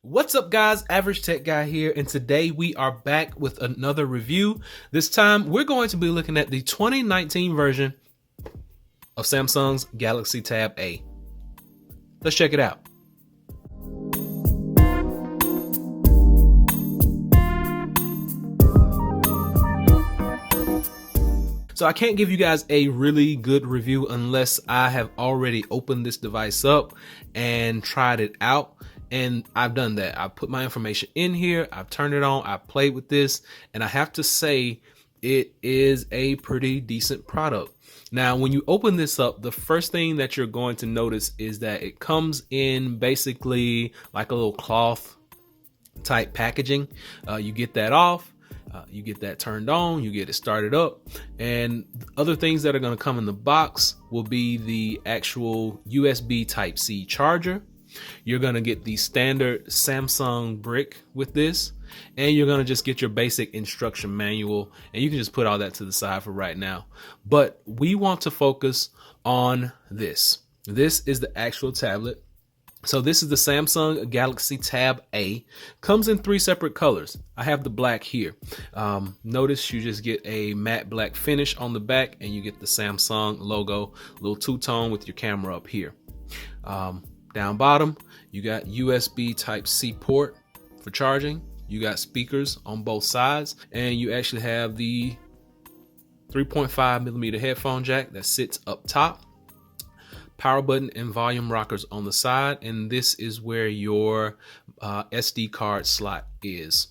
What's up, guys? Average Tech Guy here, and today we are back with another review. This time we're going to be looking at the 2019 version of Samsung's Galaxy Tab A. Let's check it out. So I can't give you guys a really good review unless I have already opened this device up and tried it out. And I've done that. I've put my information in here. I've turned it on. I've played with this. And I have to say it is a pretty decent product. Now, when you open this up, the first thing that you're going to notice is that it comes in basically like a little cloth type packaging. You get that off. You get that turned on, you get it started up, and other things that are going to come in the box will be the actual USB Type-C charger. You're going to get the standard Samsung brick with this, and you're going to just get your basic instruction manual, and you can just put all that to the side for right now. But we want to focus on this. This is the actual tablet. So this is the Samsung Galaxy Tab A. Comes in 3 separate colors. I have the black here. Notice you just get a matte black finish on the back, and you get the Samsung logo, little two-tone with your camera up here. Down bottom, you got USB Type-C port for charging. You got speakers on both sides, and you actually have the 3.5mm headphone jack that sits up top. Power button and volume rockers on the side, and this is where your SD card slot is.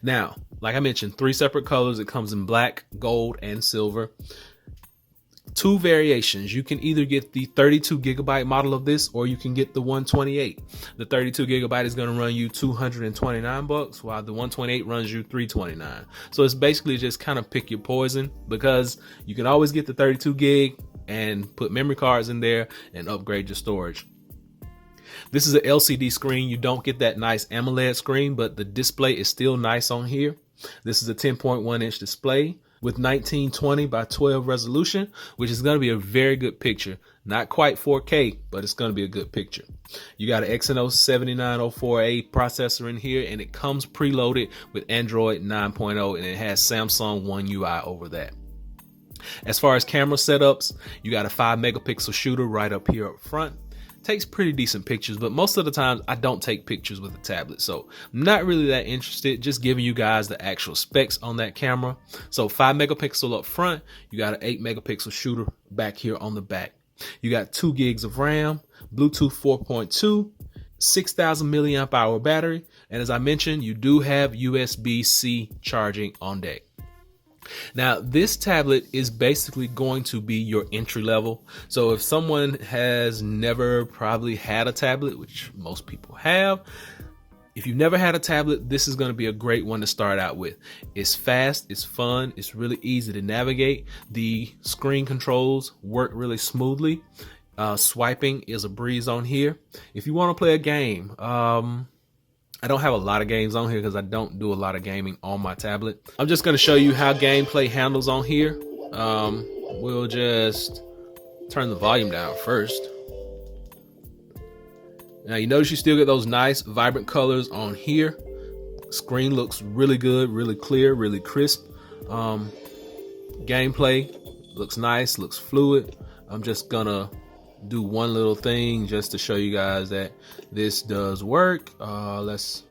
Now, like I mentioned, 3 separate colors. It comes in black, gold, and silver. 2 variations. You can either get the 32GB model of this, or you can get the 128. The 32GB is going to run you $229, while the 128 runs you $329. So it's basically just kind of pick your poison, because you can always get the 32GB and put memory cards in there and upgrade your storage. This is an LCD screen. You don't get that nice AMOLED screen, but the display is still nice on here. This is a 10.1-inch display with 1920 by 12 resolution, which is going to be a very good picture. Not quite 4K, but it's going to be a good picture. You got an Exynos 7904A processor in here, and it comes preloaded with Android 9.0, and it has Samsung One UI over that. As far as camera setups, you got a 5-megapixel shooter right up here up front. Takes pretty decent pictures, but most of the time I don't take pictures with a tablet, so I'm not really that interested. Just giving you guys the actual specs on that camera. So 5-megapixel up front, you got an 8-megapixel shooter back here on the back. You got 2 gigs of RAM, Bluetooth 4.2, 6,000 milliamp hour battery, and as I mentioned, you do have USB-C charging on deck. Now, this tablet is basically going to be your entry level. So if someone has never probably had a tablet, which most people have, if you've never had a tablet, this is going to be a great one to start out with. It's fast, it's fun, it's really easy to navigate. The screen controls work really smoothly. Swiping is a breeze on here. If you want to play a game, I don't have a lot of games on here because I don't do a lot of gaming on my tablet. I'm just going to show you how gameplay handles on here. We'll just turn the volume down first. Now you notice you still get those nice vibrant colors on here. Screen looks really good, really clear, really crisp. Gameplay looks nice, looks fluid. I'm just gonna do one little thing just to show you guys that this does work. Let's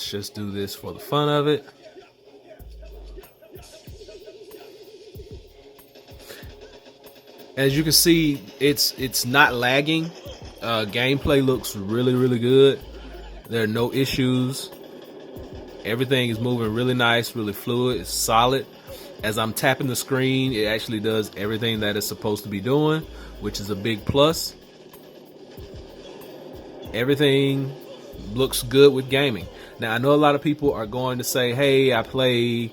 just do this for the fun of it. As you can see, it's not lagging. Gameplay looks really good. There are no issues. Everything is moving really nice, really fluid. It's solid. As I'm tapping the screen, it actually does everything that it's supposed to be doing, which is a big plus. Everything looks good with gaming. Now, I know a lot of people are going to say, hey, I play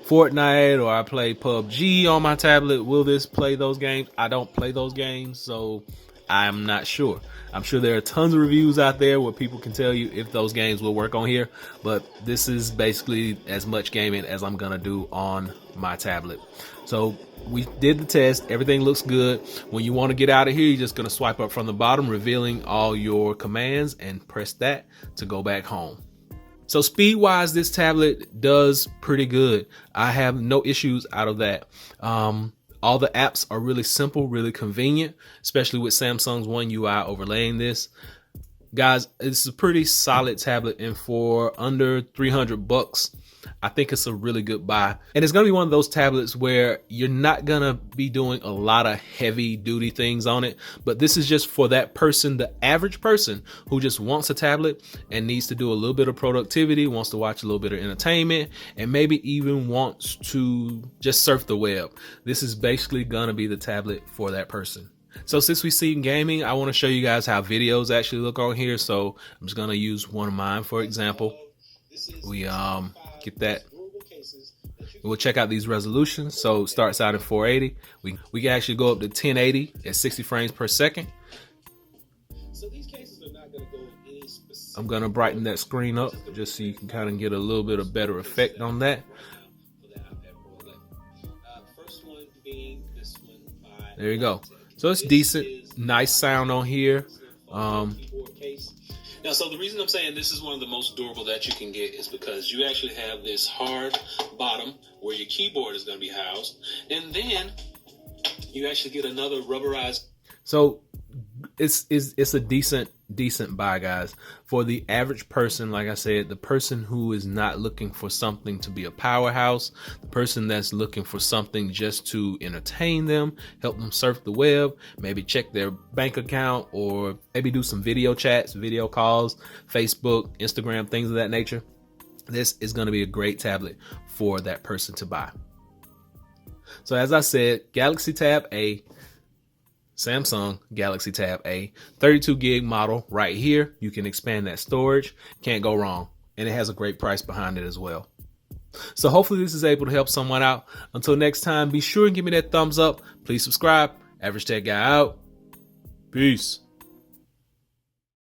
Fortnite or I play PUBG on my tablet. Will this play those games? I don't play those games, so I'm not sure. I'm sure there are tons of reviews out there where people can tell you if those games will work on here, but this is basically as much gaming as I'm gonna do on my tablet. So we did the test. Everything looks good. When you want to get out of here, you're just going to swipe up from the bottom, revealing all your commands, and press that to go back home. So speed wise, this tablet does pretty good. I have no issues out of that. All the apps are really simple, really convenient, especially with Samsung's One UI overlaying this. Guys, it's a pretty solid tablet, and for under $300, I think it's a really good buy. And it's gonna be one of those tablets where you're not gonna be doing a lot of heavy duty things on it, but this is just for that person, the average person who just wants a tablet and needs to do a little bit of productivity, wants to watch a little bit of entertainment, and maybe even wants to just surf the web. This is basically gonna be the tablet for that person. So since we see gaming, I want to show you guys how videos actually look on here. So I'm just going to use one of mine, for example. We get that. We'll check out these resolutions. So it starts out at 480. We can actually go up to 1080 at 60 frames per second. I'm going to brighten that screen up just so you can kind of get a little bit of better effect on that. There you go. So it's decent, nice sound on here. Now, so the reason I'm saying this is one of the most durable that you can get is because you actually have this hard bottom where your keyboard is going to be housed, and then you actually get another rubberized. So it's a decent buy, guys. For the average person, like I said, the person who is not looking for something to be a powerhouse, the person that's looking for something just to entertain them, help them surf the web, maybe check their bank account, or maybe do some video chats, video calls, Facebook, Instagram, things of that nature. This is going to be a great tablet for that person to buy. So as I said, Galaxy Tab A, Samsung Galaxy Tab A, 32 gig model right here. You can expand that storage. Can't go wrong. And it has a great price behind it as well. So hopefully this is able to help someone out. Until next time, be sure and give me that thumbs up. Please subscribe. Average Tech Guy out. Peace.